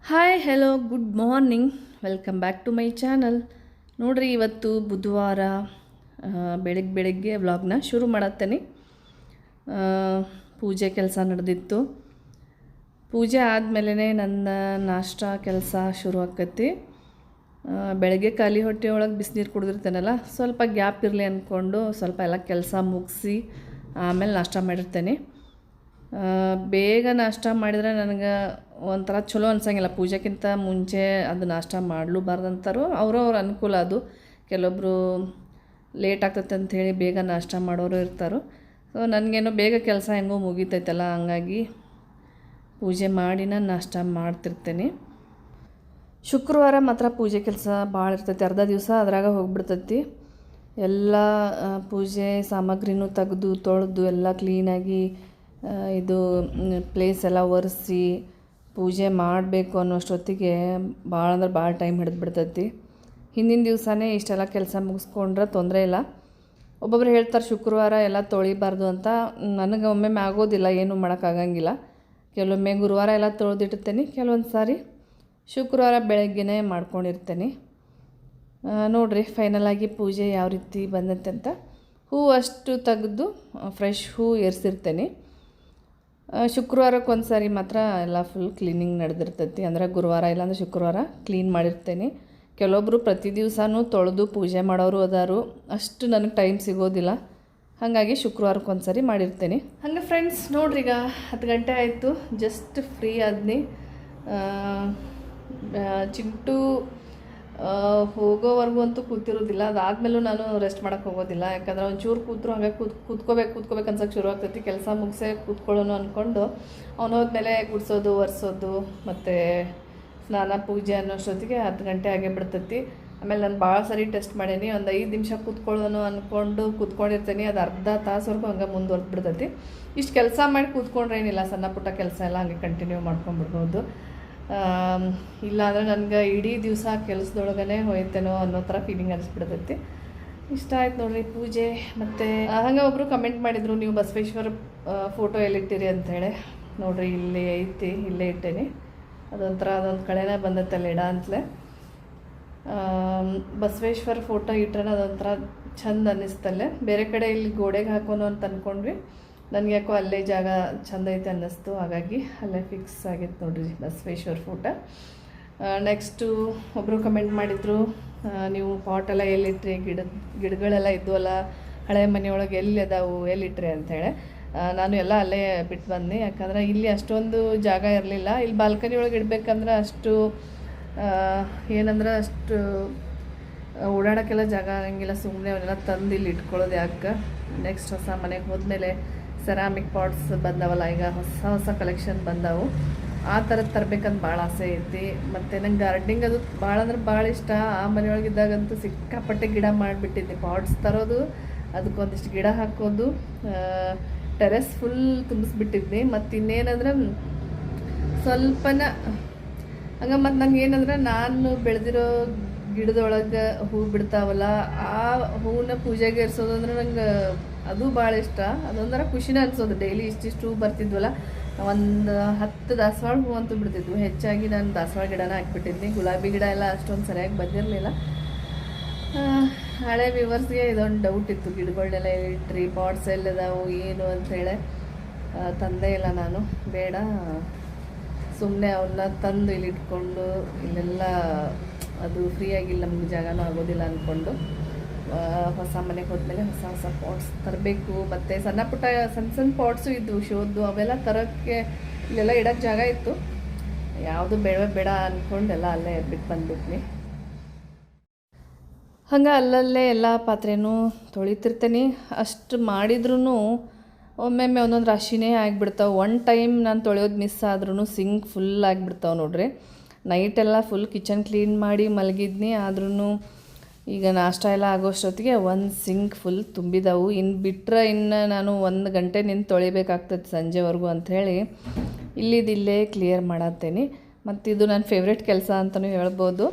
Hi hello good morning welcome back to my channel. ನೋಡಿರಿ, ಇವತ್ತು ಬುಧವಾರ ಬೆಳಗ್ಗೆ ವ್ಲಾಗ್ನ ಶುರು ಮಾಡತ್ತೇನೆ. ಪೂಜೆ ಕೆಲಸ ನಡೆದಿತ್ತು. ಪೂಜೆ ಆದಮೇಲೆ ನನ್ನ ನಾಷ್ಟ ಕೆಲಸ ಶುರು ಆಕತಿ. ಬೆಳಗ್ಗೆ ಖಾಲಿ ಹೊಟ್ಟೆಯೊಳಗೆ ಬಿಸಿನೀರು ಕುಡಿದಿರ್ತೇನಲ್ಲ, ಸ್ವಲ್ಪ ಗ್ಯಾಪ್ ಇರಲಿ ಅಂದ್ಕೊಂಡು ಸ್ವಲ್ಪ ಎಲ್ಲ ಕೆಲಸ ಮುಗಿಸಿ ಆಮೇಲೆ ನಾಷ್ಟ ಮಾಡಿರ್ತೇನೆ. ಬೇಗ ನಾಷ್ಟ ಮಾಡಿದರೆ ನನಗೆ ಒಂಥರ ಚಲೋ ಅನ್ಸಂಗಿಲ್ಲ. ಪೂಜೆಗಿಂತ ಮುಂಚೆ ಅದು ನಾಷ್ಟ ಮಾಡಲೂಬಾರ್ದಂತಾರೋ ಅವ್ರವ್ರ ಅನುಕೂಲ ಅದು. ಕೆಲವೊಬ್ಬರು ಲೇಟ್ ಆಗ್ತೈತೆ ಅಂಥೇಳಿ ಬೇಗ ನಾಷ್ಟ ಮಾಡೋರು ಇರ್ತಾರೋ. ಸೊ ನನಗೇನೋ ಬೇಗ ಕೆಲಸ ಹೆಂಗೋ ಮುಗಿತೈತಲ್ಲ, ಹಂಗಾಗಿ ಪೂಜೆ ಮಾಡಿ ನಾನು ನಾಷ್ಟ ಮಾಡ್ತಿರ್ತೇನೆ. ಶುಕ್ರವಾರ ಮಾತ್ರ ಪೂಜೆ ಕೆಲಸ ಭಾಳ ಇರ್ತೈತಿ. ಅರ್ಧ ದಿವಸ ಅದ್ರಾಗ ಹೋಗ್ಬಿಡ್ತೈತಿ. ಎಲ್ಲ ಪೂಜೆ ಸಾಮಗ್ರಿನೂ ತೆಗೆದು ತೊಳೆದು ಎಲ್ಲ ಕ್ಲೀನಾಗಿ ಇದು ಪ್ಲೇಸ್ ಎಲ್ಲ ಒರೆಸಿ ಪೂಜೆ ಮಾಡಬೇಕು ಅನ್ನೋಷ್ಟೊತ್ತಿಗೆ ಭಾಳ ಅಂದ್ರೆ ಭಾಳ ಟೈಮ್ ಹಿಡಿದ್ಬಿಡ್ತೈತಿ. ಹಿಂದಿನ ದಿವಸನೇ ಇಷ್ಟೆಲ್ಲ ಕೆಲಸ ಮುಗಿಸ್ಕೊಂಡ್ರೆ ತೊಂದರೆ ಇಲ್ಲ. ಒಬ್ಬೊಬ್ರು ಹೇಳ್ತಾರೆ ಶುಕ್ರವಾರ ಎಲ್ಲ ತೊಳಿಬಾರ್ದು ಅಂತ. ನನಗೆ ಒಮ್ಮೊಮ್ಮೆ ಆಗೋದಿಲ್ಲ, ಏನೂ ಮಾಡೋಕ್ಕಾಗಂಗಿಲ್ಲ. ಕೆಲವೊಮ್ಮೆ ಗುರುವಾರ ಎಲ್ಲ ತೊಳೆದಿಟ್ಟಿರ್ತೇನೆ, ಕೆಲವೊಂದು ಸಾರಿ ಶುಕ್ರವಾರ ಬೆಳಗ್ಗೆನೇ ಮಾಡ್ಕೊಂಡಿರ್ತೇನೆ. ನೋಡಿರಿ ಫೈನಲಾಗಿ ಪೂಜೆ ಯಾವ ರೀತಿ ಬಂದಂತೆ ಅಂತ. ಹೂವು ಅಷ್ಟು ತೆಗೆದು ಫ್ರೆಶ್ ಹೂವು ಏರಿಸಿರ್ತೇನೆ. ಶುಕ್ರವಾರಕ್ಕೊಂದು ಸಾರಿ ಮಾತ್ರ ಎಲ್ಲ ಫುಲ್ ಕ್ಲೀನಿಂಗ್ ನಡೆದಿರ್ತೈತಿ. ಅಂದರೆ ಗುರುವಾರ ಇಲ್ಲಾಂದ್ರೆ ಶುಕ್ರವಾರ ಕ್ಲೀನ್ ಮಾಡಿರ್ತೇನೆ. ಕೆಲವೊಬ್ಬರು ಪ್ರತಿ ದಿವಸನೂ ತೊಳೆದು ಪೂಜೆ ಮಾಡೋರು ಅದಾರು. ಅಷ್ಟು ನನಗೆ ಟೈಮ್ ಸಿಗೋದಿಲ್ಲ, ಹಾಗಾಗಿ ಶುಕ್ರವಾರಕ್ಕೊಂದು ಸಾರಿ ಮಾಡಿರ್ತೇನೆ. ಹಂಗೆ ಫ್ರೆಂಡ್ಸ್ ನೋಡ್ರಿ, ಈಗ 10 ಗಂಟೆ ಆಯಿತು. Just free Aadmi. ಚಿಂಟು ಹೋಗೋವರೆಗೂ ಅಂತೂ ಕೂತಿರೋದಿಲ್ಲ. ಅದಾದಮೇಲೂ ನಾನು ರೆಸ್ಟ್ ಮಾಡೋಕ್ಕೆ ಹೋಗೋದಿಲ್ಲ. ಯಾಕಂದ್ರೆ ಒಂಚೂರು ಕೂತ್ರು ಹಾಗೆ ಕೂತ್ಕೋಬೇಕು ಅನ್ಸೋಕ್ಕೆ ಶುರು ಆಗ್ತೈತಿ. ಕೆಲಸ ಮುಗಿಸೇ ಕೂತ್ಕೊಳ್ಳೋನು ಅಂದ್ಕೊಂಡು ಅವನು ಹೋದ್ಮೇಲೆ ಗುಡಿಸೋದು ಒರೆಸೋದು ಮತ್ತು ಸ್ನಾನ ಪೂಜೆ ಅನ್ನೋಷ್ಟೊತ್ತಿಗೆ 10 ಗಂಟೆ ಆಗೇ ಬಿಡ್ತೈತಿ. ಆಮೇಲೆ ನಾನು ಭಾಳ ಸರಿ ಟೆಸ್ಟ್ ಮಾಡೀನಿ. ಒಂದು 5 ನಿಮಿಷ ಕೂತ್ಕೊಳ್ಳೋನು ಅಂದ್ಕೊಂಡು ಕೂತ್ಕೊಂಡಿರ್ತೀನಿ. ಅದು ಅರ್ಧ ತಾಸವರೆಗೂ ಹಂಗೆ ಮುಂದುವರೆದ್ಬಿಡ್ತೈತಿ. ಇಷ್ಟು ಕೆಲಸ ಮಾಡಿ ಕೂತ್ಕೊಂಡ್ರೆ ಏನಿಲ್ಲ, ಸಣ್ಣ ಪುಟ್ಟ ಕೆಲಸ ಎಲ್ಲ ಹಂಗೆ ಕಂಟಿನ್ಯೂ ಮಾಡ್ಕೊಂಡ್ಬಿಡ್ಬೋದು. ಇಲ್ಲಾಂದರೆ ನನಗೆ ಇಡೀ ದಿವಸ ಕೆಲಸದೊಳಗೇ ಹೋಯ್ತೇನೋ ಅನ್ನೋ ಥರ ಫೀಲಿಂಗ್ ಅನಿಸ್ಬಿಡ್ತೈತಿ. ಇಷ್ಟ ಆಯ್ತು ನೋಡಿರಿ ಪೂಜೆ. ಮತ್ತು ಹಂಗೆ ಒಬ್ಬರು ಕಮೆಂಟ್ ಮಾಡಿದರು, ನೀವು ಬಸವೇಶ್ವರ ಫೋಟೋ ಎಲ್ಲಿಟ್ಟಿರಿ ಅಂಥೇಳಿ. ನೋಡಿರಿ ಇಲ್ಲಿ ಐತಿ, ಇಲ್ಲೇ ಇಟ್ಟೇನಿ. ಅದೊಂದು ಕಳೆನೇ ಬಂದತ್ತಲ್ಲ ಇಡ ಅಂತಲೇ. ಬಸವೇಶ್ವರ ಫೋಟೋ ಇಟ್ರೆ ಅದೊಂಥರ ಚಂದ ಅನ್ನಿಸ್ತಲ್ಲೇ. ಬೇರೆ ಕಡೆ ಇಲ್ಲಿ ಗೋಡೆಗೆ ಹಾಕೋನು ಅಂತ ಅಂದ್ಕೊಂಡ್ವಿ. ನನಗೆ ಯಾಕೋ ಅಲ್ಲೇ ಜಾಗ ಚೆಂದ ಐತೆ ಅನ್ನಿಸ್ತು, ಹಾಗಾಗಿ ಅಲ್ಲೇ ಫಿಕ್ಸ್ ಆಗಿತ್ತು ನೋಡಿರಿ ಬಸವೇಶ್ವರ ಫೋಟೋ. ನೆಕ್ಸ್ಟು ಒಬ್ಬರು ಕಮೆಂಟ್ ಮಾಡಿದರು, ನೀವು ಪಾಟೆಲ್ಲ ಎಲ್ಲಿಟ್ರಿ, ಗಿಡಗಳೆಲ್ಲ ಇದ್ವಲ್ಲ ಹಳೆ ಮನೆಯೊಳಗೆ ಎಲ್ಲಿ ಅದಾವು, ಎಲ್ಲಿಟ್ರಿ ಅಂಥೇಳಿ. ನಾನು ಎಲ್ಲ ಅಲ್ಲೇ ಬಿಟ್ಟು ಬಂದೆ. ಯಾಕಂದ್ರೆ ಇಲ್ಲಿ ಅಷ್ಟೊಂದು ಜಾಗ ಇರಲಿಲ್ಲ. ಇಲ್ಲಿ ಬಾಲ್ಕನಿ ಒಳಗೆ ಇಡಬೇಕಂದ್ರೆ ಅಷ್ಟು ಏನಂದ್ರೆ ಅಷ್ಟು ಓಡಾಡೋಕ್ಕೆಲ್ಲ ಜಾಗ ಆಗಂಗಿಲ್ಲ. ಸುಮ್ಮನೆ ಅವನ್ನೆಲ್ಲ ತಂದು ಇಲ್ಲಿ ಇಟ್ಕೊಳ್ಳೋದು ಯಾಕೆ. ನೆಕ್ಸ್ಟ್ ಹೊಸ ಮನೆಗೆ ಹೋದ್ಮೇಲೆ ಸೆರಾಮಿಕ್ ಪಾಟ್ಸ್ ಬಂದವಲ್ಲ, ಈಗ ಹೊಸ ಕಲೆಕ್ಷನ್ ಬಂದವು. ಆ ಥರದ್ದು ತರಬೇಕಂತ ಭಾಳ ಆಸೆ ಐತಿ. ಮತ್ತು ನಂಗೆ ಗಾರ್ಡನಿಂಗ್ ಅದು ಭಾಳ ಅಂದ್ರೆ ಭಾಳ ಇಷ್ಟ. ಆ ಮನೆಯೊಳಗಿದ್ದಾಗಂತೂ ಸಿಕ್ಕಾಪಟ್ಟೆ ಗಿಡ ಮಾಡಿಬಿಟ್ಟಿದ್ದೆ. ಪಾಟ್ಸ್ ತರೋದು, ಅದಕ್ಕೊಂದಿಷ್ಟು ಗಿಡ ಹಾಕೋದು, ಟೆರೆಸ್ ಫುಲ್ ತುಂಬಿಸ್ಬಿಟ್ಟಿದ್ದೆ. ಮತ್ತು ಇನ್ನೇನಂದ್ರೆ ಸ್ವಲ್ಪನ ಹಂಗೆ. ಮತ್ತು ನಂಗೆ ಏನಂದ್ರೆ ನಾನು ಬೆಳೆದಿರೋ ಗಿಡದೊಳಗೆ ಹೂವು ಬಿಡ್ತಾವಲ್ಲ, ಆ ಹೂವನ್ನ ಪೂಜೆಗೆ ಇರಿಸೋದು ಅಂದ್ರೆ ನಂಗೆ ಅದು ಭಾಳ ಇಷ್ಟ. ಅದೊಂಥರ ಖುಷಿನ ಅನಿಸೋದು. ಡೈಲಿ ಇಷ್ಟಿಷ್ಟು ಹೂ ಬರ್ತಿದ್ವಲ್ಲ, ಒಂದು 10 ದಾಸವಾಳ ಹೂ ಅಂತೂ ಬಿಡ್ತಿದ್ವು. ಹೆಚ್ಚಾಗಿ ನಾನು ದಾಸವಾಳ ಗಿಡನ ಹಾಕ್ಬಿಟ್ಟಿದ್ನಿ. ಗುಲಾಬಿ ಗಿಡ ಎಲ್ಲ ಅಷ್ಟೊಂದು ಸರಿಯಾಗಿ ಬಂದಿರಲಿಲ್ಲ. ಹಳೆ ವ್ಯೂವರ್ಸ್ಗೆ ಇದೊಂದು ಡೌಟ್ ಇತ್ತು, ಗಿಡಗಳನ್ನೆಲ್ಲ ಇಟ್ರಿ, ಪಾಟ್ಸ್ ಎಲ್ಲದಾವು ಏನು ಅಂಥೇಳಿ. ತಂದೇ ಇಲ್ಲ ನಾನು. ಬೇಡ, ಸುಮ್ಮನೆ ಅವನ್ನ ತಂದು ಇಲ್ಲಿ ಇಟ್ಕೊಂಡು ಇಲ್ಲೆಲ್ಲ ಅದು ಫ್ರೀಯಾಗಿಲ್ಲ, ನಮ್ಗೆ ಜಾಗನೂ ಆಗೋದಿಲ್ಲ ಅಂದ್ಕೊಂಡು ಹೊಸ ಮನೆಗೆ ಹೋದ್ಮೇಲೆ ಹೊಸ ಪಾಟ್ಸ್ ತರಬೇಕು. ಮತ್ತು ಸಣ್ಣ ಸಣ್ಣ ಪಾಟ್ಸು ಇದ್ದವು ಶೋದ್ದು, ಅವೆಲ್ಲ ತರೋಕ್ಕೆ ಇಲ್ಲೆಲ್ಲ ಇಡೋಕ್ಕೆ ಜಾಗ ಇತ್ತು. ಯಾವುದು ಬೇಡ ಅಂದ್ಕೊಂಡೆಲ್ಲ ಅಲ್ಲೇ ಬಿಟ್ಟು ಬಂದ್ಬಿಟ್ನಿ. ಹಂಗೆ ಅಲ್ಲಲ್ಲೇ ಎಲ್ಲ ಪಾತ್ರೆನೂ ತೊಳಿತಿರ್ತೀನಿ. ಅಷ್ಟು ಮಾಡಿದ್ರೂ ಒಮ್ಮೊಮ್ಮೆ ಒಂದೊಂದು ರಾಶಿನೇ ಆಗಿಬಿಡ್ತಾವೆ. ಒನ್ ಟೈಮ್ ನಾನು ತೊಳೆಯೋದು ಮಿಸ್ ಆದ್ರೂ ಸಿಂಕ್ ಫುಲ್ ಆಗಿಬಿಡ್ತಾವೆ ನೋಡ್ರಿ. ನೈಟೆಲ್ಲ ಫುಲ್ ಕಿಚನ್ ಕ್ಲೀನ್ ಮಾಡಿ ಮಲಗಿದ್ನಿ. ಆದ್ರೂ ಈಗ ನಾಷ್ಟ ಎಲ್ಲ ಆಗೋಷ್ಟೊತ್ತಿಗೆ ಒಂದು ಸಿಂಕ್ ಫುಲ್ ತುಂಬಿದವು. ಇನ್ನು ನಾನು 1 ಗಂಟೆ ನಿಂತು ತೊಳಿಬೇಕಾಗ್ತದೆ ಸಂಜೆವರೆಗೂ ಅಂಥೇಳಿ ಇಲ್ಲೇ ಕ್ಲಿಯರ್ ಮಾಡತ್ತೇನೆ. ಮತ್ತು ಇದು ನನ್ನ ಫೇವ್ರೆಟ್ ಕೆಲಸ ಅಂತಲೂ ಹೇಳ್ಬೋದು.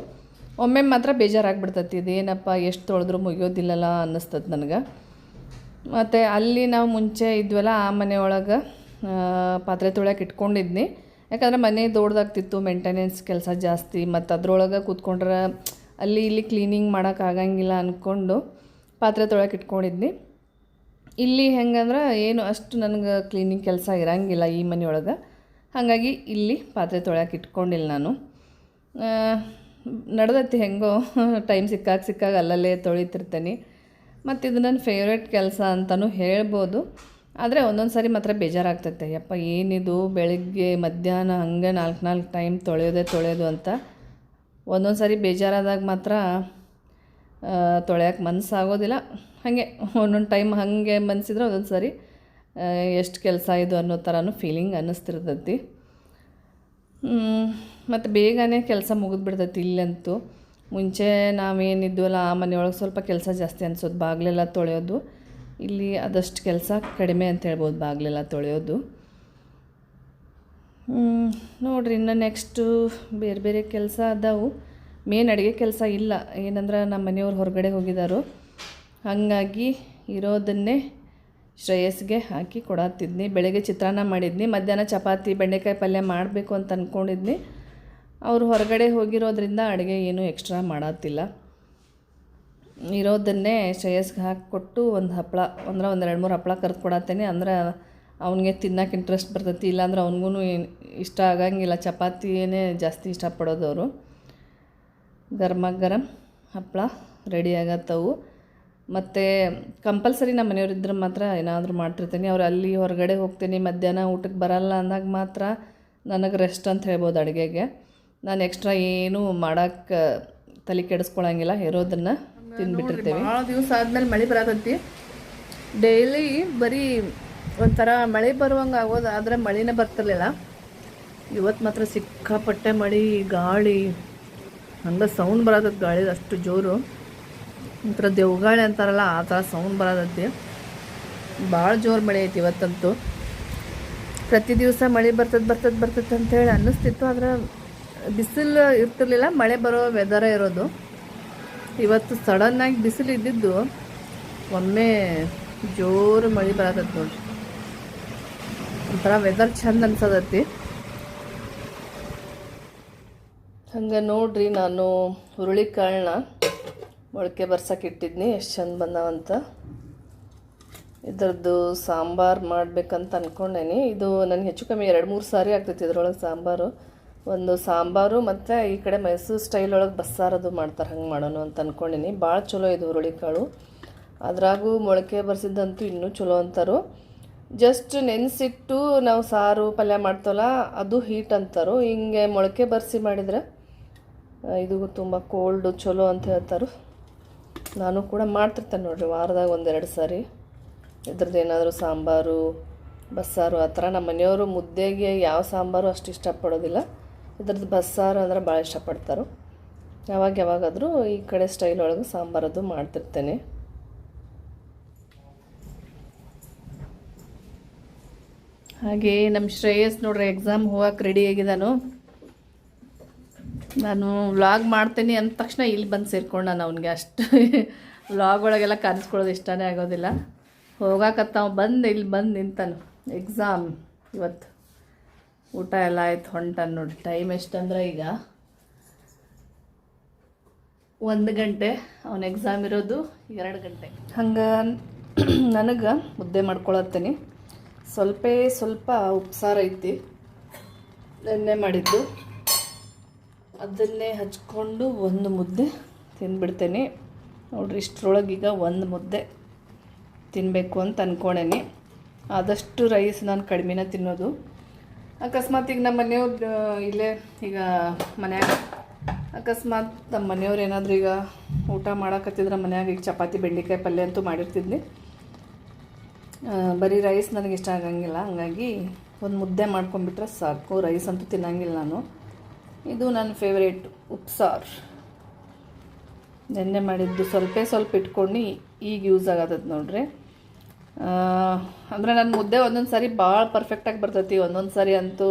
ಒಮ್ಮೆ ಮಾತ್ರ ಬೇಜಾರಾಗ್ಬಿಡ್ತೈತಿ, ಇದೇನಪ್ಪ ಎಷ್ಟು ತೊಳೆದ್ರೂ ಮುಗಿಯೋದಿಲ್ಲಲ್ಲ ಅನ್ನಿಸ್ತದೆ ನನಗೆ. ಮತ್ತು ಅಲ್ಲಿ ನಾವು ಮುಂಚೆ ಇದ್ವಲ್ಲ, ಆ ಮನೆಯೊಳಗೆ ಪಾತ್ರೆ ತೊಳ್ಯಕ್ಕೆ ಇಟ್ಕೊಂಡಿದ್ನಿ. ಯಾಕಂದ್ರೆ ಮನೆ ದೊಡ್ಡದಾಗ್ತಿತ್ತು, ಮೇಂಟೆನೆನ್ಸ್ ಕೆಲಸ ಜಾಸ್ತಿ, ಮತ್ತು ಅದ್ರೊಳಗೆ ಕೂತ್ಕೊಂಡ್ರೆ ಅಲ್ಲಿ ಇಲ್ಲಿ ಕ್ಲೀನಿಂಗ್ ಮಾಡೋಕ್ಕಾಗಂಗಿಲ್ಲ ಅಂದ್ಕೊಂಡು ಪಾತ್ರೆ ತೊಳಕ್ಕೆ ಇಟ್ಕೊಂಡಿದ್ನಿ. ಇಲ್ಲಿ ಹೆಂಗಂದ್ರೆ ಏನು ಅಷ್ಟು ನನಗೆ ಕ್ಲೀನಿಂಗ್ ಕೆಲಸ ಇರೋಂಗಿಲ್ಲ ಈ ಮನೆಯೊಳಗೆ, ಹಾಗಾಗಿ ಇಲ್ಲಿ ಪಾತ್ರೆ ತೊಳಕ್ಕೆ ಇಟ್ಕೊಂಡಿಲ್ಲ ನಾನು. ನಡೆದೈತಿ ಹೆಂಗೋ ಟೈಮ್ ಸಿಕ್ಕಾಗ ಅಲ್ಲಲ್ಲೇ ತೊಳಿತಿರ್ತೇನೆ. ಮತ್ತು ಇದು ನನ್ನ ಫೇವ್ರೇಟ್ ಕೆಲಸ ಅಂತಲೂ ಹೇಳ್ಬೋದು. ಆದರೆ ಒಂದೊಂದು ಸಾರಿ ಮಾತ್ರ ಬೇಜಾರಾಗ್ತೈತೆ, ಯಪ್ಪ ಏನಿದು ಬೆಳಗ್ಗೆ ಮಧ್ಯಾಹ್ನ ಹಂಗೆ 4 ಟೈಮ್ ತೊಳೆಯೋದು ಅಂತ. ಒಂದೊಂದು ಸಾರಿ ಬೇಜಾರಾದಾಗ ಮಾತ್ರ ತೊಳೆಯೋಕೆ ಮನಸ್ಸಾಗೋದಿಲ್ಲ. ಹಾಗೆ ಒಂದೊಂದು ಟೈಮ್ ಹಾಗೆ ಮನಸ್ಸಿದ್ರೆ ಒಂದೊಂದು ಸಾರಿ ಎಷ್ಟು ಕೆಲಸ ಇದು ಅನ್ನೋ ಥರನೂ ಫೀಲಿಂಗ್ ಅನ್ನಿಸ್ತಿರ್ತೈತಿ. ಮತ್ತು ಬೇಗನೆ ಕೆಲಸ ಮುಗಿದ್ಬಿಡ್ತೈತಿ ಇಲ್ಲಂತೂ. ಮುಂಚೆ ನಾವೇನಿದ್ವಲ್ಲ ಆ ಮನೆಯೊಳಗೆ ಸ್ವಲ್ಪ ಕೆಲಸ ಜಾಸ್ತಿ ಅನ್ಸೋದು, ಬಾಗಿಲೆಲ್ಲ ತೊಳೆಯೋದು. ಇಲ್ಲಿ ಅದಷ್ಟು ಕೆಲಸ ಕಡಿಮೆ ಅಂತ ಹೇಳ್ಬೋದು, ಬಾಗಿಲೆಲ್ಲ ತೊಳೆಯೋದು. ನೋಡಿರಿ, ಇನ್ನು ನೆಕ್ಸ್ಟು ಬೇರೆ ಬೇರೆ ಕೆಲಸ ಅದಾವು. ಮೇನ್ ಅಡುಗೆ ಕೆಲಸ ಇಲ್ಲ, ಏನಂದ್ರೆ ನಮ್ಮ ಮನೆಯವ್ರು ಹೊರಗಡೆ ಹೋಗಿದ್ದಾರೋ, ಹಾಗಾಗಿ ಇರೋದನ್ನೇ ಶ್ರೇಯಸ್ಗೆ ಹಾಕಿ ಕೊಡತ್ತಿದ್ನಿ. ಬೆಳಗ್ಗೆ ಚಿತ್ರಾನ್ನ ಮಾಡಿದ್ನಿ, ಮಧ್ಯಾಹ್ನ ಚಪಾತಿ ಬೆಂಡೆಕಾಯಿ ಪಲ್ಯ ಮಾಡಬೇಕು ಅಂತ ಅಂದ್ಕೊಂಡಿದ್ನಿ. ಅವರು ಹೊರಗಡೆ ಹೋಗಿರೋದ್ರಿಂದ ಅಡುಗೆ ಏನೂ ಎಕ್ಸ್ಟ್ರಾ ಮಾಡತ್ತಿಲ್ಲ. ಇರೋದನ್ನೇ ಶ್ರೇಯಸ್ಗೆ ಹಾಕಿಕೊಟ್ಟು ಒಂದು ಹಪ್ಪಳ ಅಂದ್ರೆ 2-3 ಹಪ್ಪಳ ಕರೆದು ಕೊಡತ್ತೇನೆ. ಅಂದ್ರೆ ಅವನಿಗೆ ತಿನ್ನೋಕೆ ಇಂಟ್ರೆಸ್ಟ್ ಬರ್ತೈತಿ, ಇಲ್ಲಾಂದ್ರೆ ಅವನಿಗೂ ಇಷ್ಟ ಆಗಂಗಿಲ್ಲ. ಚಪಾತಿಯೇ ಜಾಸ್ತಿ ಇಷ್ಟಪಡೋದವರು. ಗರಂ ಹಪ್ಪಳ ರೆಡಿ ಆಗತ್ತವು. ಮತ್ತು ಕಂಪಲ್ಸರಿ ನಮ್ಮ ಮನೆಯವರಿದ್ರೆ ಮಾತ್ರ ಏನಾದರೂ ಮಾಡ್ತಿರ್ತೀನಿ. ಅವ್ರು ಅಲ್ಲಿ ಹೊರಗಡೆ ಹೋಗ್ತೀನಿ, ಮಧ್ಯಾಹ್ನ ಊಟಕ್ಕೆ ಬರಲ್ಲ ಅಂದಾಗ ಮಾತ್ರ ನನಗೆ ರೆಸ್ಟ್ ಅಂತ ಹೇಳ್ಬೋದು ಅಡುಗೆಗೆ. ನಾನು ಎಕ್ಸ್ಟ್ರಾ ಏನೂ ಮಾಡೋಕ್ಕೆ ತಲೆ ಕೆಡಿಸ್ಕೊಳಂಗಿಲ್ಲ, ಇರೋದನ್ನು ತಿಂದುಬಿಟ್ಟಿರ್ತೇವೆ. ಭಾಳ ದಿವಸ ಆದಮೇಲೆ ಮಳೆ ಬರತೈತಿ. ಡೈಲಿ ಬರೀ ಒಂಥರ ಮಳೆ ಬರುವಂಗೆ ಆಗೋದು, ಆದರೆ ಮಳೆನೇ ಬರ್ತಿರ್ಲಿಲ್ಲ. ಇವತ್ತು ಮಾತ್ರ ಸಿಕ್ಕಾಪಟ್ಟೆ ಮಳೆ, ಗಾಳಿ ಹಂಗೆ ಸೌಂಡ್ ಬರತೈತಿ. ಗಾಳಿ ಅಷ್ಟು ಜೋರು, ಒಂಥರ ದೇವ್ಗಾಳಿ ಅಂತಾರಲ್ಲ ಆ ಥರ ಸೌಂಡ್ ಬರತೈತಿ. ಭಾಳ ಜೋರು ಮಳೆ ಐತಿ ಇವತ್ತಂತೂ. ಪ್ರತಿ ದಿವಸ ಮಳೆ ಬರ್ತೈತೆ ಅಂತೇಳಿ ಅನ್ನಿಸ್ತಿತ್ತು, ಆದರೆ ಬಿಸಿಲು ಇರ್ತಿರ್ಲಿಲ್ಲ, ಮಳೆ ಬರೋ ವೆದರೇ ಇರೋದು. ಇವತ್ತು ಸಡನ್ನಾಗಿ ಬಿಸಿಲು ಇದ್ದಿದ್ದು ಒಮ್ಮೆ ಜೋರು ಮಳೆ ಬರತೈತಿ ನೋಡ್ರಿ. ಒಂಥರ ವೆದರ್ ಚಂದ ಅನ್ಸದತ್ತಿ. ಹಂಗೆ ನೋಡ್ರಿ, ನಾನು ಹುರುಳಿಕಾಳನ್ನ ಮೊಳಕೆ ಬರ್ಸಕ್ಕೆ ಇಟ್ಟಿದ್ನಿ, ಎಷ್ಟು ಚಂದ ಬಂದಾವಂತ. ಇದರದ್ದು ಸಾಂಬಾರು ಮಾಡ್ಬೇಕಂತ ಅಂದ್ಕೊಂಡೇನಿ. ಇದು ನನಗೆ ಹೆಚ್ಚು ಕಮ್ಮಿ 2-3 ಸಾರಿ ಆಗ್ತೈತಿ ಇದ್ರೊಳಗೆ ಸಾಂಬಾರು. ಒಂದು ಸಾಂಬಾರು ಮತ್ತು ಈ ಕಡೆ ಮೈಸೂರು ಸ್ಟೈಲ್ ಒಳಗೆ ಬಸ್ಸಾರದು ಮಾಡ್ತಾರೆ, ಹಂಗೆ ಮಾಡೋಣ ಅಂತ ಅಂದ್ಕೊಂಡೀನಿ. ಭಾಳ ಚಲೋ ಇದು ಹುರುಳಿಕಾಳು. ಅದ್ರಾಗೂ ಮೊಳಕೆ ಬರ್ಸಿದ್ದಂತೂ ಇನ್ನೂ ಚಲೋ ಅಂತಾರೋ. ಜಸ್ಟ್ ನೆನೆಸಿಟ್ಟು ನಾವು ಸಾರು ಪಲ್ಯ ಮಾಡ್ತವಲ್ಲ ಅದು ಹೀಟ್ ಅಂತಾರೋ. ಹಿಂಗೆ ಮೊಳಕೆ ಬರ್ಸಿ ಮಾಡಿದ್ರೆ ಇದು ತುಂಬ ಕೋಲ್ಡು ಚಲೋ ಅಂತ ಹೇಳ್ತಾರೋ. ನಾನು ಕೂಡ ಮಾಡ್ತಿರ್ತೇನೆ ನೋಡಿರಿ, ವಾರದಾಗ 1-2 ಸಾರಿ ಇದ್ರದ್ದು ಏನಾದರೂ ಸಾಂಬಾರು ಬಸ್ಸಾರು ಆ ಥರ. ನಮ್ಮ ಮನೆಯವರು ಮುದ್ದೆಗೆ ಯಾವ ಸಾಂಬಾರು ಅಷ್ಟು ಇಷ್ಟಪಡೋದಿಲ್ಲ, ಇದ್ರದ್ದು ಬಸ್ಸಾರು ಅಂದ್ರೆ ಭಾಳ ಇಷ್ಟಪಡ್ತಾರೆ. ಯಾವಾಗಾದರೂ ಈ ಕಡೆ ಸ್ಟೈಲ್ ಒಳಗೆ ಸಾಂಬಾರದು ಮಾಡ್ತಿರ್ತೇನೆ. ಹಾಗೆ ನಮ್ಮ ಶ್ರೇಯಸ್ ನೋಡ್ರಿ ಎಕ್ಸಾಮ್ ಹೋಗಕ್ಕೆ ರೆಡಿ ಆಗಿದ್ದಾನು. ನಾನು ವ್ಲಾಗ್ ಮಾಡ್ತೀನಿ ಅಂದ ತಕ್ಷಣ ಇಲ್ಲಿ ಬಂದು ಸೇರ್ಕೊಂಡು ನಾನು ಅವನಿಗೆ ಅಷ್ಟು ವ್ಲಾಗ್ ಒಳಗೆಲ್ಲ ಕಾಣಿಸ್ಕೊಳ್ಳೋದು ಇಷ್ಟನೇ ಆಗೋದಿಲ್ಲ. ಹೋಗಾಕತ್ತಾವ ಇಲ್ಲಿ ಬಂದು ನಿಂತಾನು. ಎಕ್ಸಾಮ್ ಇವತ್ತು ಊಟ ಎಲ್ಲ ಆಯ್ತು, ಹೊಂಟಾನ ನೋಡಿ. ಟೈಮ್ ಎಷ್ಟಂದ್ರೆ ಈಗ 1 ಗಂಟೆ, ಅವನ ಎಕ್ಸಾಮ್ ಇರೋದು 2 ಗಂಟೆ. ಹಂಗೆ ನನಗೆ ಮುದ್ದೆ ಮಾಡ್ಕೊಳತ್ತೀನಿ. ಸ್ವಲ್ಪ ಉಪ್ಸಾರು ಐತಿ ನೆನ್ನೆ ಮಾಡಿದ್ದು, ಅದನ್ನೇ ಹಚ್ಕೊಂಡು ಒಂದು ಮುದ್ದೆ ತಿಂದ್ಬಿಡ್ತೇನೆ ನೋಡ್ರಿ. ಇಷ್ಟರೊಳಗೀಗ ಒಂದು ಮುದ್ದೆ ತಿನ್ನಬೇಕು ಅಂತ ಅಂದ್ಕೊಂಡೇನಿ. ಆದಷ್ಟು ರೈಸ್ ನಾನು ಕಡಿಮೆನೇ ತಿನ್ನೋದು. ಅಕಸ್ಮಾತ್ ಈಗ ನಮ್ಮ ಮನೆಯವ್ರು ಇಲ್ಲೇ ಈಗ ಮನ್ಯಾಗ ಅಕಸ್ಮಾತ್ ನಮ್ಮ ಮನೆಯವ್ರು ಏನಾದರೂ ಈಗ ಊಟ ಮಾಡಕತ್ತಿದ್ರೆ ಮನ್ಯಾಗ ಈಗ ಚಪಾತಿ ಬೆಂಡೆಕಾಯಿ ಪಲ್ಯ ಅಂತೂ ಮಾಡಿರ್ತಿದ್ನಿ. ಬರೀ ರೈಸ್ ನನಗೆ ಇಷ್ಟ ಆಗಂಗಿಲ್ಲ, ಹಂಗಾಗಿ ಒಂದು ಮುದ್ದೆ ಮಾಡ್ಕೊಂಡ್ಬಿಟ್ರೆ ಸಾಕು. ರೈಸ್ ಅಂತೂ ತಿನ್ನಂಗಿಲ್ಲ ನಾನು. ಇದು ನನ್ನ ಫೇವ್ರೇಟ್ ಉಪ್ಸಾರು, ನೆನ್ನೆ ಮಾಡಿದ್ದು ಸ್ವಲ್ಪ ಇಟ್ಕೊಂಡು ಈಗ ಯೂಸ್ ಆಗತ್ತದ ನೋಡ್ರಿ. ಅಂದರೆ ನನ್ನ ಮುದ್ದೆ ಒಂದೊಂದು ಸಾರಿ ಭಾಳ ಪರ್ಫೆಕ್ಟಾಗಿ ಬರ್ತೈತಿ, ಒಂದೊಂದು ಸಾರಿ ಅಂತೂ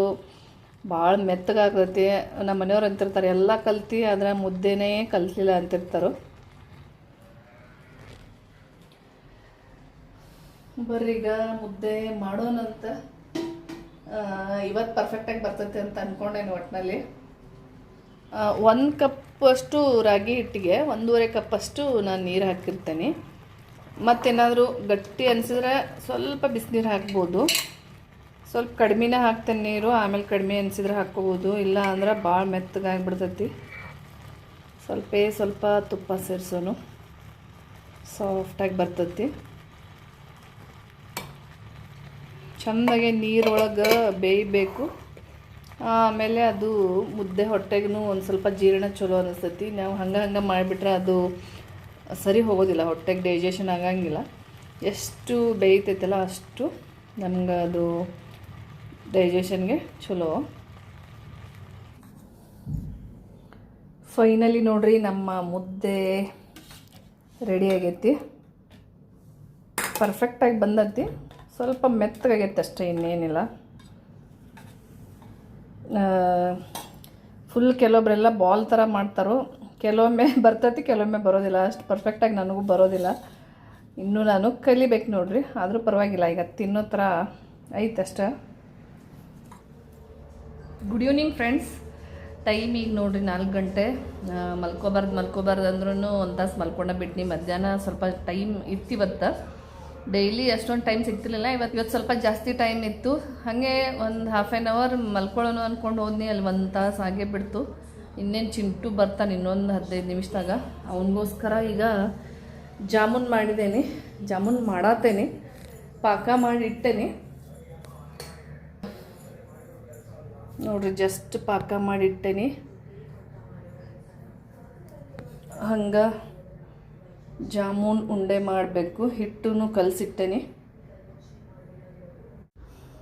ಭಾಳ ಮೆತ್ತಗಾಗ್ತೈತಿ. ನಮ್ಮ ಮನೆಯವ್ರು ಅಂತಿರ್ತಾರೆ ಎಲ್ಲ ಕಲ್ತು ಆದರೆ ಮುದ್ದೆನೇ ಕಲಿತಿಲ್ಲ ಅಂತಿರ್ತಾರೆ. ಬರ್ರೀಗ ಮುದ್ದೆ ಮಾಡೋಣಂತ ಇವತ್ತು ಪರ್ಫೆಕ್ಟಾಗಿ ಬರ್ತೈತೆ ಅಂತ ಅಂದ್ಕೊಂಡೇನು ಒಟ್ಟಿನಲ್ಲಿ. 1 ಕಪ್ ಅಷ್ಟು ರಾಗಿ ಹಿಟ್ಟಿಗೆ 1.5 ಕಪ್ಪಷ್ಟು ನಾನು ನೀರು ಹಾಕಿರ್ತೇನೆ. ಮತ್ತೇನಾದರೂ ಗಟ್ಟಿ ಅನಿಸಿದ್ರೆ ಸ್ವಲ್ಪ ಬಿಸಿನೀರು ಹಾಕ್ಬೋದು. ಸ್ವಲ್ಪ ಕಡಿಮೆನೇ ಹಾಕ್ತೇನೆ ನೀರು, ಆಮೇಲೆ ಕಡಿಮೆ ಅನಿಸಿದ್ರೆ ಹಾಕ್ಕೋಬೋದು. ಇಲ್ಲ ಅಂದ್ರೆ ಭಾಳ ಮೆತ್ತಗಾಗಿಬಿಡ್ತೈತಿ. ಸ್ವಲ್ಪ ತುಪ್ಪ ಸೇರಿಸೋನು, ಸಾಫ್ಟಾಗಿ ಬರ್ತೈತಿ. ಚೆಂದಾಗೆ ನೀರೊಳಗೆ ಬೇಯಬೇಕು. ಆಮೇಲೆ ಅದು ಮುದ್ದೆ ಹೊಟ್ಟೆಗೂ ಒಂದು ಸ್ವಲ್ಪ ಜೀರ್ಣ ಚಲೋ ಅನಿಸ್ತೈತಿ. ನಾವು ಹಂಗೆ ಮಾಡಿಬಿಟ್ರೆ ಅದು ಸರಿ ಹೋಗೋದಿಲ್ಲ, ಹೊಟ್ಟೆಗೆ ಡೈಜೆಷನ್ ಆಗಂಗಿಲ್ಲ. ಎಷ್ಟು ಬೇಯ್ತೈತಲ್ಲ ಅಷ್ಟು ನಮ್ಗೆ ಅದು ಡೈಜೆಷನ್ಗೆ ಚಲೋ. ಫೈನಲಿ ನೋಡ್ರಿ ನಮ್ಮ ಮುದ್ದೆ ರೆಡಿ ಆಗೈತಿ. ಪರ್ಫೆಕ್ಟಾಗಿ ಬಂದೈತಿ, ಸ್ವಲ್ಪ ಮೆತ್ತಗಾಗೈತೆ ಅಷ್ಟೇ, ಇನ್ನೇನಿಲ್ಲ. ಫುಲ್ ಕೆಲವೊಬ್ಬರೆಲ್ಲ ಬಾಲ್ ಥರ ಮಾಡ್ತಾರೋ, ಕೆಲವೊಮ್ಮೆ ಬರ್ತೈತಿ ಕೆಲವೊಮ್ಮೆ ಬರೋದಿಲ್ಲ. ಅಷ್ಟು ಪರ್ಫೆಕ್ಟಾಗಿ ನನಗೂ ಬರೋದಿಲ್ಲ. ಇನ್ನೂ ನಾನು ಕಲಿಬೇಕು ನೋಡ್ರಿ, ಆದರೂ ಪರವಾಗಿಲ್ಲ. ಈಗ ತಿನ್ನೋ ಥರ ಐತೆ ಅಷ್ಟೇ. Good evening friends. ಟೈಮ್ ಈಗ ನೋಡ್ರಿ 4 ಗಂಟೆ. ಮಲ್ಕೋಬಾರ್ದು ಅಂದ್ರೂ 1 ತಾಸು ಮಲ್ಕೊಂಡ ಬಿಟ್ನಿ. ಮಧ್ಯಾಹ್ನ ಸ್ವಲ್ಪ ಟೈಮ್ ಇತ್ತಿವತ್ತು. ಡೈಲಿ ಅಷ್ಟೊಂದು ಟೈಮ್ ಸಿಗ್ತಿರ್ಲಿಲ್ಲ. ಇವತ್ತು ಸ್ವಲ್ಪ ಜಾಸ್ತಿ ಟೈಮ್ ಇತ್ತು. ಹಾಗೆ ಒಂದು ಹಾಫ್ ಆನ್ ಅವರ್ ಮಲ್ಕೊಳ್ಳೋಣ ಅಂದ್ಕೊಂಡು ಹೋದ್ನಿ. ಅಲ್ಲಿ 1 ತಾಸು ಆಗೇ ಬಿಡ್ತು. ಇನ್ನೇನು ಚಿಂಟು ಬರ್ತಾನೆ ಇನ್ನೊಂದು 15 ನಿಮಿಷದಾಗ. ಅವನಿಗೋಸ್ಕರ ಈಗ ಜಾಮೂನ್ ಮಾಡಿದ್ದೇನೆ, ಜಾಮೂನ್ ಮಾಡತ್ತೇನೆ, ಪಾಕ ಮಾಡಿ ಇಟ್ಟೇನೆ ನೋಡ್ರಿ. ಜಸ್ಟ್ ಪಾಕ ಮಾಡಿ ಇಟ್ಟೇನಿ. ಹಂಗೆ ಜಾಮೂನ್ ಉಂಡೆ ಮಾಡಬೇಕು. ಹಿಟ್ಟನ್ನು ಕಲಸಿಟ್ಟೇನಿ.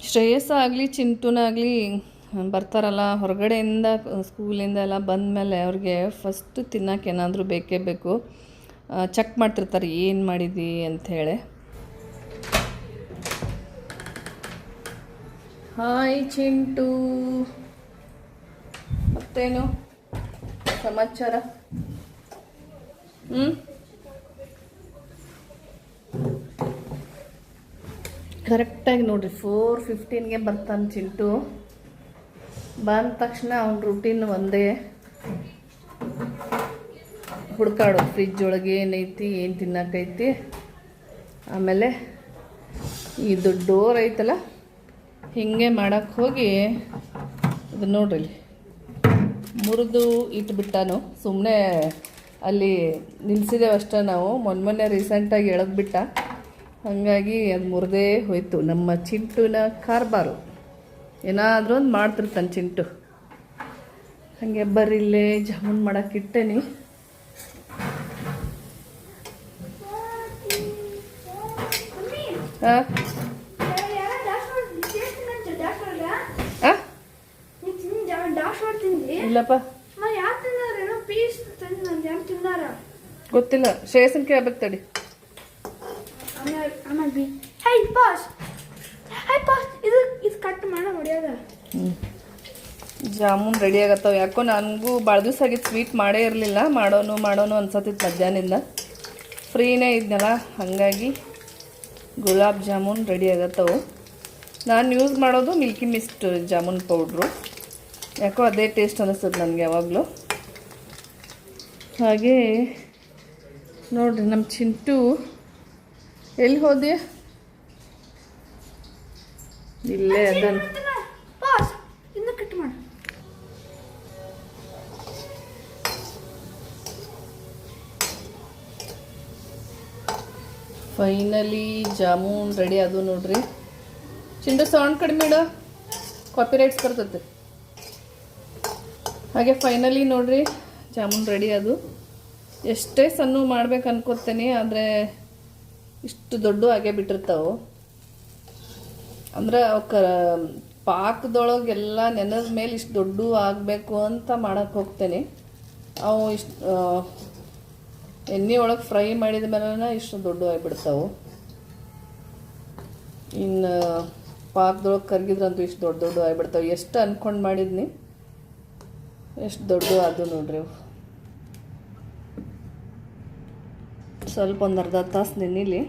ಶ್ರೇಯಸ್ ಆಗಲಿ ಚಿಂಟುನಾಗಲಿ ಬರ್ತಾರಲ್ಲ ಹೊರಗಡೆಯಿಂದ, ಸ್ಕೂಲಿಂದ ಎಲ್ಲ ಬಂದಮೇಲೆ ಅವ್ರಿಗೆ ಫಸ್ಟ್ ತಿನ್ನೋಕೆ ಏನಾದರೂ ಬೇಕೇ ಬೇಕು. ಚೆಕ್ ಮಾಡ್ತಿರ್ತಾರೆ ಏನು ಮಾಡಿದ್ವಿ ಅಂಥೇಳಿ. ಹಾಯ್ ಚಿಂಟು, ಮತ್ತೇನು ಸಮಾಚಾರ? ಕರೆಕ್ಟಾಗಿ ನೋಡಿರಿ 4:15ಗೆ ಬರ್ತಾನೆ ಚಿಂಟು. ಬಂದ ತಕ್ಷಣ ಅವ್ನ ರೂಟೀನ್ ಒಂದೇ, ಹುಡ್ಕಾಡು ಫ್ರಿಜ್ ಒಳಗೆ ಏನೈತಿ, ಏನು ತಿನ್ನೋಕೈತಿ. ಆಮೇಲೆ ಇದು ಡೋರ್ ಐತಲ್ಲ, ಹಿಂಗೆ ಮಾಡೋಕ್ಕೆ ಹೋಗಿ ಇದು ನೋಡ್ರಿ ಮುರಿದು ಇಟ್ಬಿಟ್ಟಾನು. ಸುಮ್ಮನೆ ಅಲ್ಲಿ ನಿಲ್ಸಿದ್ದೇವೆ ಅಷ್ಟೇ ನಾವು. ಮೊನ್ನೆ ರೀಸೆಂಟಾಗಿ ಎಳೆದ್ಬಿಟ್ಟ, ಹಾಗಾಗಿ ಅದು ಮುರಿದೇ ಹೋಯ್ತು. ನಮ್ಮ ಚಿಂಟುನ ಕಾರ್ಬಾರು ಏನಾದರೂ ಒಂದು ಮಾಡ್ತಿರ್ತಾನೆ ಚಿಂಟು. ಹಾಗೆ ಬರ್ರಿಲ್ಲೇ ಜಾಮೂನ್ ಮಾಡೋಕೆ ಇಟ್ಟೇನಿ. ಇಲ್ಲಪ್ಪ ಗೊತ್ತಿಲ್ಲ, ಶ್ರೇಯಸ್ಸನ್ ಕೇಳ್ಬೇಕು ತಡಿ. ಜಾಮೂನ್ ರೆಡಿ ಆಗತ್ತವ. ಯಾಕೋ ನನಗೂ ಭಾಳ ದಿವಸ ಆಗಿತ್ತು ಸ್ವೀಟ್ ಮಾಡೇ ಇರಲಿಲ್ಲ. ಮಾಡೋನು ಅನ್ಸತ್ತಿತ್ತು ಮಧ್ಯಾಹ್ನದಿಂದ. ಫ್ರೀನೇ ಇದ್ನಲ್ಲ, ಹಾಗಾಗಿ ಗುಲಾಬ್ ಜಾಮೂನ್ ರೆಡಿ ಆಗತ್ತವು. ನಾನು ಯೂಸ್ ಮಾಡೋದು ಮಿಲ್ಕಿ ಮಿಸ್ಟ್ ಜಾಮೂನ್ ಪೌಡ್ರು. ಯಾಕೋ ಅದೇ ಟೇಸ್ಟ್ ಅನ್ನಿಸ್ತದೆ ನನಗೆ ಯಾವಾಗಲೂ. ಹಾಗೆ ನೋಡ್ರಿ ನಮ್ಮ ಚಿಂಟು ಎಲ್ಲಿ ಹೋದೆ? ಇಲ್ಲೇ ಅದನ್ನು ಫೈನಲಿ ಜಾಮೂನ್ ರೆಡಿ ಅದು ನೋಡ್ರಿ. ಚಿಂಟು ಸೌಂಡ್ ಕಡಿಮೆ ಇಡ, ಕಾಪಿರೈಟ್ಸ್ ಬರ್ತೈತೆ. ಹಾಗೆ ಫೈನಲಿ ನೋಡ್ರಿ ಜಾಮೂನ್ ರೆಡಿ ಅದು. ಎಷ್ಟೇ ಸಣ್ಣ ಮಾಡ್ಬೇಕು ಅನ್ಕೋತೇನೆ, ಆದರೆ ಇಷ್ಟು ದೊಡ್ಡ ಆಗೇ ಬಿಟ್ಟಿರ್ತಾವೆ. ಅಂದ್ರೆ ಅವಕ್ಕ ಪಾಕದೊಳಗೆಲ್ಲ ನೆನೆದ ಮೇಲೆ ಇಷ್ಟು ದೊಡ್ಡ ಆಗಬೇಕು ಅಂತ ಮಾಡಕ್ಕೆ ಹೋಗ್ತೇನೆ. ಅವು ಇಷ್ಟು ಎಣ್ಣೆ ಒಳಗೆ ಫ್ರೈ ಮಾಡಿದ ಮೇಲೆ ಇಷ್ಟು ದೊಡ್ಡ ಆಗಿಬಿಡ್ತಾವೆ. ಇನ್ನು ಪಾಕದೊಳಗೆ ಕರಗಿದ್ರಂತೂ ಇಷ್ಟು ದೊಡ್ಡ ಆಗಿಬಿಡ್ತಾವೆ. ಎಷ್ಟು ಅಂದ್ಕೊಂಡು ಮಾಡಿದ್ನಿ ಎಷ್ಟು ದೊಡ್ಡ ಅದು ನೋಡ್ರಿ. ಸ್ವಲ್ಪ ಒಂದು ಅರ್ಧ ತಾಸು ನೆನಿಲಿ.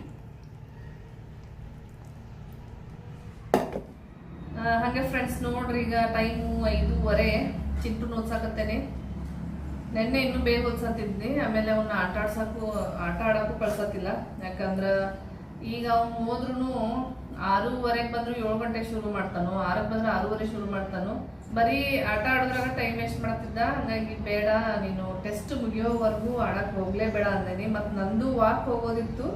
ಹಾಗೆ ಫ್ರೆಂಡ್ಸ್ ನೋಡ್ರಿ, ಈಗ ಟೈಮು 5:30. ಚಿಂಟು ಓದ್ಸಾಕತ್ತೇನೆ. ನೆನ್ನೆ ಇನ್ನೂ ಬೇಗ ಓದ್ಸತ್ತಿದ್ನಿ. ಆಮೇಲೆ ಅವನ್ನ ಆಟ ಆಡಕ್ಕೂ ಕಳ್ಸತ್ತಿಲ್ಲ. ಯಾಕಂದ್ರೆ ಈಗ ಅವ್ನು ಹೋದ್ರೂ 6:30 ಬಂದ್ರು 7 ಗಂಟೆಗೆ ಶುರು ಮಾಡ್ತಾನೋ, 6ಕ್ಕೆ ಬಂದ್ರೆ 6:30 ಶುರು ಮಾಡ್ತಾನೋ. ಬರೀ ಆಟ ಆಡೋದ್ರಾಗ ಟೈಮ್ ವೇಸ್ಟ್ ಮಾಡ್ತಿದ್ದ. ಹಂಗಾಗಿ ಬೇಡ, ನೀನು ಟೆಸ್ಟ್ ಮುಗಿಯೋವರೆಗೂ ಆಡಕ್ಕೆ ಹೋಗ್ಲೇಬೇಡ ಅಂದೇನಿ. ಮತ್ತು ನಂದು ವಾಕ್ ಹೋಗೋದಿತ್ತು.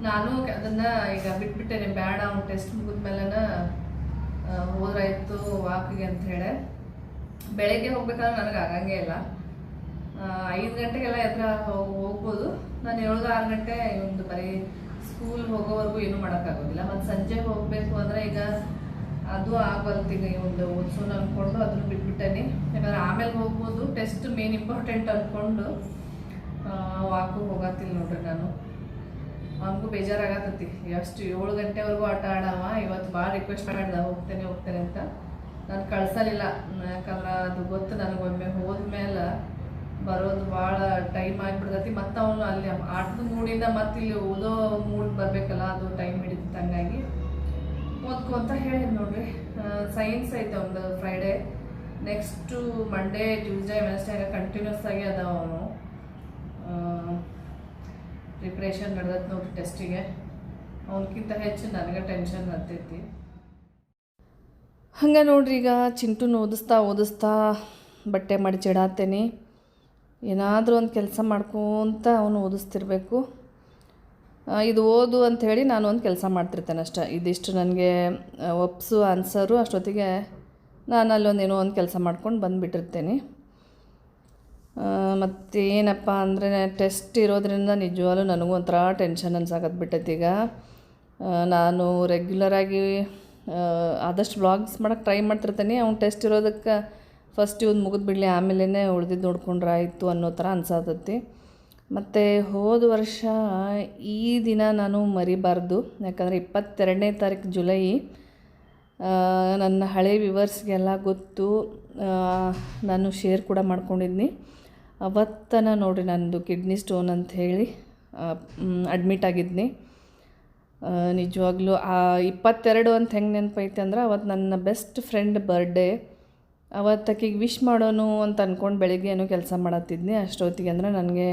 ನಾನು ಅದನ್ನ ಈಗ ಬಿಟ್ಬಿಟ್ಟೇನೆ. ಬೇಡ, ಅವ್ನು ಟೆಸ್ಟ್ ಮುಗಿದ್ಮೇಲೆನ ಹೋದ್ರಾಯ್ತು ವಾಕಿಗೆ ಅಂತ ಹೇಳಿ. ಬೆಳಗ್ಗೆ ಹೋಗ್ಬೇಕಾದ್ರೆ ನನಗೆ ಆಗಂಗೇ ಇಲ್ಲ. 5 ಗಂಟೆಗೆಲ್ಲ ಎದ್ರ ಹೋಗ್ಬೋದು. ನಾನು 7-6 ಗಂಟೆ ಒಂದು ಬರೀ ಸ್ಕೂಲ್ ಹೋಗೋವರೆಗೂ ಏನೂ ಮಾಡೋಕ್ಕಾಗೋದಿಲ್ಲ. ಮತ್ತು ಸಂಜೆ ಹೋಗಬೇಕು ಅಂದರೆ ಈಗ ಅದು ಆಗಲ್ತೀಗ. ಒಂದು ಓದ್ಸೋನು ಅಂದ್ಕೊಂಡು ಅದನ್ನು ಬಿಟ್ಬಿಟ್ಟೇನೆ. ಯಾಕಂದ್ರೆ ಆಮೇಲೆ ಹೋಗ್ಬೋದು. ಟೆಸ್ಟ್ ಮೇನ್ ಇಂಪಾರ್ಟೆಂಟ್ ಅಂದ್ಕೊಂಡು ವಾಕು ಹೋಗತ್ತಿಲ್ಲ ನೋಡ್ರಿ ನಾನು. ಅವನಿಗೂ ಬೇಜಾರಾಗತ್ತೈತಿ. ಎಷ್ಟು 7 ಗಂಟೆವರೆಗೂ ಆಟ ಆಡವ. ಇವತ್ತು ಭಾಳ ರಿಕ್ವೆಸ್ಟ್ ಮಾಡ್ದೆ ಹೋಗ್ತೇನೆ ಅಂತ. ನಾನು ಕಳ್ಸಲಿಲ್ಲ. ಯಾಕಂದ್ರೆ ಅದು ಗೊತ್ತು ನನಗೊಮ್ಮೆ ಹೋದ್ಮೇಲೆ ಬರೋದು ಭಾಳ ಟೈಮ್ ಆಗಿಬಿಡ್ತೈತಿ. ಮತ್ತು ಅವನು ಅಲ್ಲಿ ಆಟದ ಮೂಡಿಂದ ಮತ್ತೆ ಇಲ್ಲಿ ಓದೋ ಮೂಡ್ ಬರಬೇಕಲ್ಲ, ಅದು ಟೈಮ್ ಹಿಡಿತೈತೆ. ಹಂಗಾಗಿ ಓದ್ಕೊಂತ ಹೇಳಿದ್ ನೋಡ್ರಿ. ಸೈನ್ಸ್ ಐತೆ ಒಂದು Friday, next Monday, Tuesday, Wednesday continuous ಆಗಿ ಅದಾವ. ಅವನು ಪ್ರಿಪ್ರೇಷನ್ ನಡೆದೈತೆ ನೋಡ್ರಿ ಟೆಸ್ಟಿಗೆ. ಅವನಕ್ಕಿಂತ ಹೆಚ್ಚು ನನಗೆ ಟೆನ್ಷನ್ ಹತ್ತೈತಿ. ಹಂಗೆ ನೋಡ್ರಿ, ಈಗ ಚಿಂಟುನ ಓದಿಸ್ತಾ ಬಟ್ಟೆ ಮಡಿಚಿಡಾತೇನೆ. ಏನಾದರೂ ಒಂದು ಕೆಲಸ ಮಾಡ್ಕೊತ ಅವನು ಓದಿಸ್ತಿರ್ಬೇಕು. ಇದು ಓದು ಅಂಥೇಳಿ ನಾನು ಒಂದು ಕೆಲಸ ಮಾಡ್ತಿರ್ತೇನೆ ಅಷ್ಟೇ. ಇದಿಷ್ಟು ನನಗೆ ಒಪ್ಸು ಆನ್ಸರು. ಅಷ್ಟೊತ್ತಿಗೆ ನಾನು ಅಲ್ಲೊಂದೇನೋ ಒಂದು ಕೆಲಸ ಮಾಡ್ಕೊಂಡು ಬಂದುಬಿಟ್ಟಿರ್ತೇನೆ. ಮತ್ತು ಏನಪ್ಪ ಅಂದರೆ ಟೆಸ್ಟ್ ಇರೋದ್ರಿಂದ ನಿಜವಾಗ್ಲೂ ನನಗೂ ಒಂಥರ ಟೆನ್ಷನ್ ಅನ್ಸಾಕತ್ಬಿಟ್ಟೈತಿ. ಈಗ ನಾನು ರೆಗ್ಯುಲರಾಗಿ ಆದಷ್ಟು ವ್ಲಾಗ್ಸ್ ಮಾಡೋಕ್ಕೆ ಟ್ರೈ ಮಾಡ್ತಿರ್ತೇನೆ. ಅವ್ನು ಟೆಸ್ಟ್ ಇರೋದಕ್ಕೆ ಫಸ್ಟ್ ಇವ್ನು ಮುಗಿದು ಬಿಡಲಿ, ಆಮೇಲೆ ಉಳ್ದಿದ್ದು ನೋಡ್ಕೊಂಡ್ರೆ ಆಯಿತು ಅನ್ನೋ ಥರ ಅನ್ಸಾತೈತಿ. ಮತ್ತು ಹೋದ ವರ್ಷ ಈ ದಿನ ನಾನು ಮರಿಬಾರ್ದು. ಯಾಕಂದರೆ 22ನೇ ತಾರೀಕು ಜುಲೈ ನನ್ನ ಹಳೆ ವ್ಯೂವರ್ಸ್ಗೆಲ್ಲ ಗೊತ್ತು. ನಾನು ಶೇರ್ ಕೂಡ ಮಾಡ್ಕೊಂಡಿದ್ನಿ. ಅವತ್ತನ ನೋಡಿರಿ ನಂದು ಕಿಡ್ನಿ ಸ್ಟೋನ್ ಅಂತ ಹೇಳಿ ಅಡ್ಮಿಟ್ ಆಗಿದ್ನಿ. ನಿಜವಾಗ್ಲೂ 22 ಅಂತ ಹೆಂಗೆ ನೆನಪೈತೆ ಅಂದ್ರೆ ಅವತ್ತು ನನ್ನ ಬೆಸ್ಟ್ ಫ್ರೆಂಡ್ ಬರ್ಡೇ. ಅವತ್ತಕ್ಕಿಗೆ ವಿಶ್ ಮಾಡೋನು ಅಂತ ಅಂದ್ಕೊಂಡು ಬೆಳಿಗ್ಗೆ ಏನೋ ಕೆಲಸ ಮಾಡತ್ತಿದ್ನಿ. ಅಷ್ಟೊತ್ತಿಗೆ ಅಂದರೆ ನನಗೆ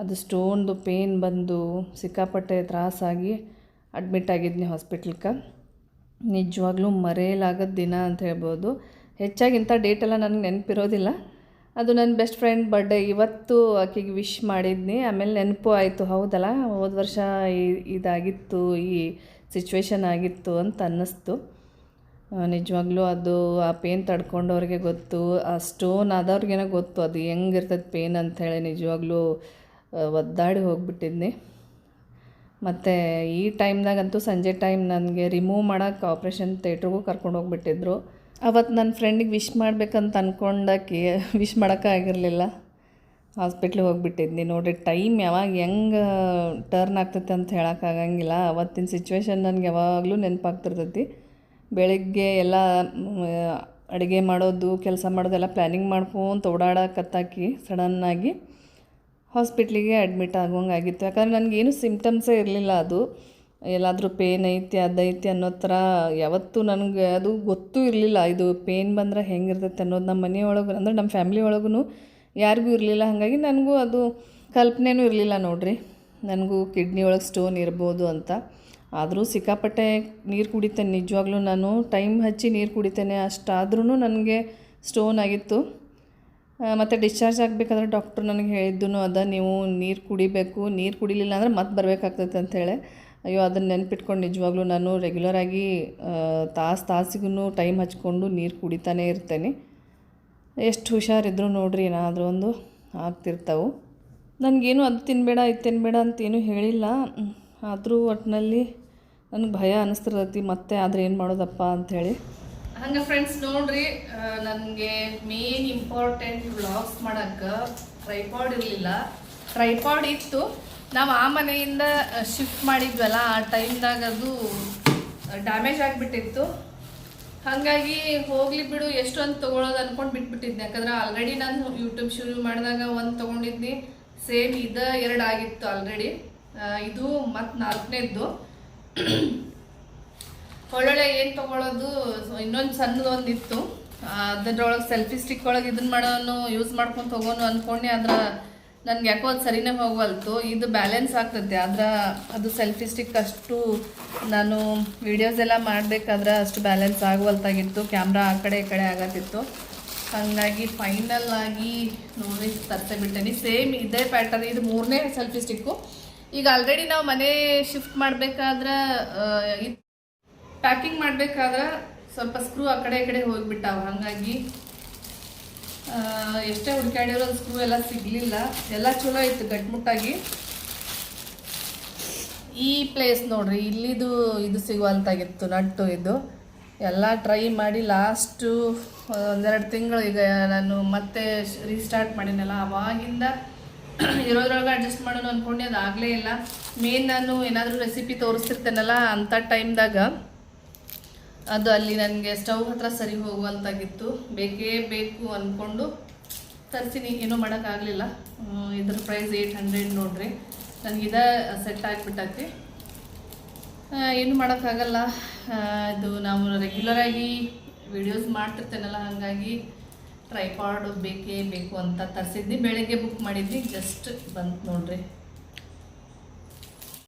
ಅದು ಸ್ಟೋನ್ದು ಪೇನ್ ಬಂದು ಸಿಕ್ಕಾಪಟ್ಟೆ ತ್ರಾಸಾಗಿ ಅಡ್ಮಿಟ್ ಆಗಿದ್ನಿ ಹಾಸ್ಪಿಟ್ಲ್ಗೆ. ನಿಜವಾಗ್ಲೂ ಮರೆಯಲಾಗದ ದಿನ ಅಂತ ಹೇಳ್ಬೋದು. ಹೆಚ್ಚಾಗಿ ಇಂಥ ಡೇಟೆಲ್ಲ ನನಗೆ ನೆನಪಿರೋದಿಲ್ಲ. ಅದು ನನ್ನ ಬೆಸ್ಟ್ ಫ್ರೆಂಡ್ ಬರ್ಡೇ. ಇವತ್ತು ಆಕೆಗೆ ವಿಶ್ ಮಾಡಿದ್ನಿ. ಆಮೇಲೆ ನೆನಪು ಆಯಿತು, ಹೌದಲ್ಲ ಹೋದ ವರ್ಷ ಇದಾಗಿತ್ತು, ಈ ಸಿಚುವೇಶನ್ ಆಗಿತ್ತು ಅಂತ ಅನ್ನಿಸ್ತು. ನಿಜವಾಗ್ಲೂ ಅದು ಆ ಪೇನ್ ತಡ್ಕೊಂಡವ್ರಿಗೆ ಗೊತ್ತು, ಆ ಸ್ಟೋನ್ ಆದವ್ರಿಗೇನೋ ಗೊತ್ತು ಅದು ಹೆಂಗಿರ್ತದೆ ಪೇನ್ ಅಂಥೇಳಿ. ನಿಜವಾಗ್ಲೂ ಒದ್ದಾಡಿ ಹೋಗ್ಬಿಟ್ಟಿದ್ನಿ. ಮತ್ತು ಈ ಟೈಮ್ದಾಗಂತೂ ಸಂಜೆ ಟೈಮ್ ನನಗೆ ರಿಮೂವ್ ಮಾಡೋಕ್ಕೆ ಆಪ್ರೇಷನ್ ಥಿಯೇಟ್ರಿಗೂ ಕರ್ಕೊಂಡು ಹೋಗ್ಬಿಟ್ಟಿದ್ರು. ಅವತ್ತು ನನ್ನ ಫ್ರೆಂಡಿಗೆ ವಿಶ್ ಮಾಡ್ಬೇಕಂತ ಅಂದ್ಕೊಂಡಾಕಿ ವಿಶ್ ಮಾಡೋಕ್ಕಾಗಿರಲಿಲ್ಲ. ಹಾಸ್ಪಿಟ್ಲಿಗೆ ಹೋಗಿಬಿಟ್ಟಿದ್ನಿ. ನೋಡಿರಿ ಟೈಮ್ ಯಾವಾಗ ಹೆಂಗೆ ಟರ್ನ್ ಆಗ್ತೈತೆ ಅಂತ ಹೇಳೋಕ್ಕಾಗಂಗಿಲ್ಲ. ಅವತ್ತಿನ ಸಿಚುವೇಶನ್ ನನಗೆ ಯಾವಾಗಲೂ ನೆನಪಾಗ್ತಿರ್ತೈತಿ. ಬೆಳಗ್ಗೆ ಎಲ್ಲ ಅಡುಗೆ ಮಾಡೋದು, ಕೆಲಸ ಮಾಡೋದೆಲ್ಲ ಪ್ಲ್ಯಾನಿಂಗ್ ಮಾಡ್ಕೊಂತ ಓಡಾಡಕತ್ತಾಕಿ ಸಡನ್ನಾಗಿ ಹಾಸ್ಪಿಟ್ಲಿಗೆ ಅಡ್ಮಿಟ್ ಆಗೋಂಗೆ ಆಗಿತ್ತು. ಯಾಕಂದರೆ ನನಗೇನು ಸಿಮ್ಟಮ್ಸೇ ಇರಲಿಲ್ಲ. ಅದು ಎಲ್ಲಾದರೂ ಪೇನ್ ಐತಿ ಅದೈತಿ ಅನ್ನೋ ಥರ ಯಾವತ್ತೂ ನನಗೆ ಅದು ಗೊತ್ತೂ ಇರಲಿಲ್ಲ. ಇದು ಪೇನ್ ಬಂದ್ರೆ ಹೆಂಗಿರ್ತೈತೆ ಅನ್ನೋದು ನಮ್ಮ ಮನೆಯೊಳಗೆ ಅಂದರೆ ನಮ್ಮ ಫ್ಯಾಮ್ಲಿ ಒಳಗೂ ಯಾರಿಗೂ ಇರಲಿಲ್ಲ. ಹಾಗಾಗಿ ನನಗೂ ಅದು ಕಲ್ಪನೆಯೂ ಇರಲಿಲ್ಲ ನೋಡಿರಿ, ನನಗೂ ಕಿಡ್ನಿ ಒಳಗೆ ಸ್ಟೋನ್ ಇರ್ಬೋದು ಅಂತ. ಆದರೂ ಸಿಕ್ಕಾಪಟ್ಟೆ ನೀರು ಕುಡಿತೇನೆ. ನಿಜವಾಗ್ಲೂ ನಾನು ಟೈಮ್ ಹಚ್ಚಿ ನೀರು ಕುಡಿತೇನೆ. ಅಷ್ಟಾದ್ರೂ ನನಗೆ ಸ್ಟೋನ್ ಆಗಿತ್ತು. ಮತ್ತು ಡಿಸ್ಚಾರ್ಜ್ ಆಗಬೇಕಾದ್ರೆ ಡಾಕ್ಟ್ರು ನನಗೆ ಹೇಳಿದ್ದೂ ಅದ, ನೀವು ನೀರು ಕುಡಿಬೇಕು, ನೀರು ಕುಡಿಲಿಲ್ಲ ಅಂದರೆ ಮತ್ತೆ ಬರಬೇಕಾಗ್ತೈತೆ ಅಂಥೇಳಿ. ಅಯ್ಯೋ ಅದನ್ನು ನೆನ್ಪಿಟ್ಕೊಂಡು ನಿಜವಾಗ್ಲೂ ನಾನು ರೆಗ್ಯುಲರಾಗಿ ತಾಸಿಗೂ ಟೈಮ್ ಹಚ್ಕೊಂಡು ನೀರು ಕುಡಿತಾನೇ ಇರ್ತೇನೆ. ಎಷ್ಟು ಹುಷಾರಿದ್ರು ನೋಡಿರಿ ಏನಾದರೂ ಒಂದು ಆಗ್ತಿರ್ತಾವೆ. ನನಗೇನು ಅದು ತಿನ್ನಬೇಡ ಇದು ತಿನ್ನಬೇಡ ಅಂತೇನು ಹೇಳಿಲ್ಲ. ಆದರೂ ಒಟ್ಟಿನಲ್ಲಿ ನನಗೆ ಭಯ ಅನ್ನಿಸ್ತಿರ್ತೈತಿ, ಮತ್ತೆ ಆದರೆ ಏನು ಮಾಡೋದಪ್ಪ ಅಂಥೇಳಿ. ಹಂಗೆ ಫ್ರೆಂಡ್ಸ್ ನೋಡಿರಿ, ನನಗೆ ಮೇನ್ ಇಂಪಾರ್ಟೆಂಟ್ ವ್ಲಾಗ್ಸ್ ಮಾಡೋಕ್ಕೆ ಟ್ರೈಪಾಡ್ ಇರಲಿಲ್ಲ. ಟ್ರೈಪಾಡ್ ಇತ್ತು, ನಾವು ಆ ಮನೆಯಿಂದ ಶಿಫ್ಟ್ ಮಾಡಿದ್ವಲ್ಲ ಆ ಟೈಮ್ದಾಗ ಅದು ಡ್ಯಾಮೇಜ್ ಆಗಿಬಿಟ್ಟಿತ್ತು. ಹಾಗಾಗಿ ಹೋಗಲಿ ಬಿಡು ಎಷ್ಟೊಂದು ತೊಗೊಳೋದು ಅಂದ್ಕೊಂಡು ಬಿಟ್ಬಿಟ್ಟಿದ್ದೆ. ಯಾಕಂದ್ರೆ ಆಲ್ರೆಡಿ ನಾನು ಯೂಟ್ಯೂಬ್ ಶುರು ಮಾಡಿದಾಗ ಒಂದು ತೊಗೊಂಡಿದ್ನಿ, ಸೇಮ್ ಇದು 2 ಆಗಿತ್ತು ಆಲ್ರೆಡಿ. ಇದು ಮತ್ತು 4ನೇದ್ದು. ಒಳ್ಳೊಳ್ಳೆ ಏನು ತೊಗೊಳೋದು, ಇನ್ನೊಂದು ಸಣ್ಣದೊಂದಿತ್ತು, ಅದ್ರೊಳಗೆ ಸೆಲ್ಫಿ ಸ್ಟಿಕ್ ಒಳಗೆ ಇದನ್ನ ಮಾಡೋನು ಯೂಸ್ ಮಾಡ್ಕೊಂಡು ತೊಗೋನು ಅಂದ್ಕೊಂಡೆ. ಆದ್ರೆ ನನಗೆ ಯಾಕೋ ಅದು ಸರಿನೇ ಹೋಗವಲ್ತು. ಇದು ಬ್ಯಾಲೆನ್ಸ್ ಆಗ್ತದೆ, ಆದ್ರೆ ಅದು ಸೆಲ್ಫಿ ಸ್ಟಿಕ್ ಅಷ್ಟು ನಾನು ವಿಡಿಯೋಸ್ ಎಲ್ಲ ಮಾಡಬೇಕಾದ್ರೆ ಅಷ್ಟು ಬ್ಯಾಲೆನ್ಸ್ ಆಗುವಲ್ತಾಗಿತ್ತು. ಕ್ಯಾಮ್ರಾ ಆ ಕಡೆ ಈ ಕಡೆ ಆಗತ್ತಿತ್ತು. ಹಾಗಾಗಿ ಫೈನಲ್ ಆಗಿ ನೋಡಿ ತರ್ಸೇ ಬಿಟ್ಟೇನಿ. ಸೇಮ್ ಇದೇ ಪ್ಯಾಟರ್ನ್, ಇದು 3ನೇ ಸೆಲ್ಫಿ ಸ್ಟಿಕ್ಕು. ಈಗ ಆಲ್ರೆಡಿ ನಾವು ಮನೆ ಶಿಫ್ಟ್ ಮಾಡಬೇಕಾದ್ರೆ ಪ್ಯಾಕಿಂಗ್ ಮಾಡಬೇಕಾದ್ರೆ ಸ್ವಲ್ಪ ಸ್ಕ್ರೂ ಆ ಕಡೆ ಈ ಕಡೆ ಹೋಗಿಬಿಟ್ಟಾವ. ಹಾಗಾಗಿ ಎಷ್ಟೇ ಹುಡುಕಾಡಿರೋ ಸ್ಕ್ರೂ ಎಲ್ಲ ಸಿಗಲಿಲ್ಲ. ಎಲ್ಲ ಚಲೋ ಇತ್ತು ಗಟ್ಮುಟ್ಟಾಗಿ. ಈ ಪ್ಲೇಸ್ ನೋಡ್ರಿ, ಇಲ್ಲಿದು ಇದು ಸಿಗುವಂತಾಗಿತ್ತು ನಟ್ಟು. ಇದು ಎಲ್ಲ ಟ್ರೈ ಮಾಡಿ ಲಾಸ್ಟು 1-2 ತಿಂಗಳು ಈಗ ನಾನು ಮತ್ತೆ ರೀಸ್ಟಾರ್ಟ್ ಮಾಡಿನಲ್ಲ, ಅವಾಗಿಂದ ಇರೋದ್ರೊಳಗೆ ಅಡ್ಜಸ್ಟ್ ಮಾಡೋಣ ಅಂದ್ಕೊಂಡೆ. ಅದಾಗಲೇ ಇಲ್ಲ. ಮೇನ್ ನಾನು ಏನಾದರೂ ರೆಸಿಪಿ ತೋರಿಸ್ತಿರ್ತೇನಲ್ಲ ಅಂಥ ಟೈಮ್ದಾಗ ಅದು ಅಲ್ಲಿ ನನಗೆ ಸ್ಟವ್ ಹತ್ರ ಸರಿ ಹೋಗುವಂತಾಗಿತ್ತು. ಬೇಕೇ ಬೇಕು ಅಂದ್ಕೊಂಡು ತರಿಸಿನಿ, ಏನೂ ಮಾಡೋಕ್ಕಾಗಲಿಲ್ಲ. ಇದ್ರ ಪ್ರೈಸ್ 800 ನೋಡ್ರಿ. ನನಗಿದ ಸೆಟ್ ಆಗಿಬಿಟ್ಟೈತಿ, ಏನು ಮಾಡೋಕ್ಕಾಗಲ್ಲ. ಇದು ನಾವು ರೆಗ್ಯುಲರಾಗಿ ವಿಡಿಯೋಸ್ ಮಾಡ್ತಿರ್ತೇನಲ್ಲ, ಹಾಗಾಗಿ ಟ್ರೈಪಾಡ್ ಬೇಕೇ ಬೇಕು ಅಂತ ತರಿಸಿದ್ನಿ. ಬೆಳಗ್ಗೆ ಬುಕ್ ಮಾಡಿದ್ನಿ, ಜಸ್ಟ್ ಬಂತು ನೋಡ್ರಿ.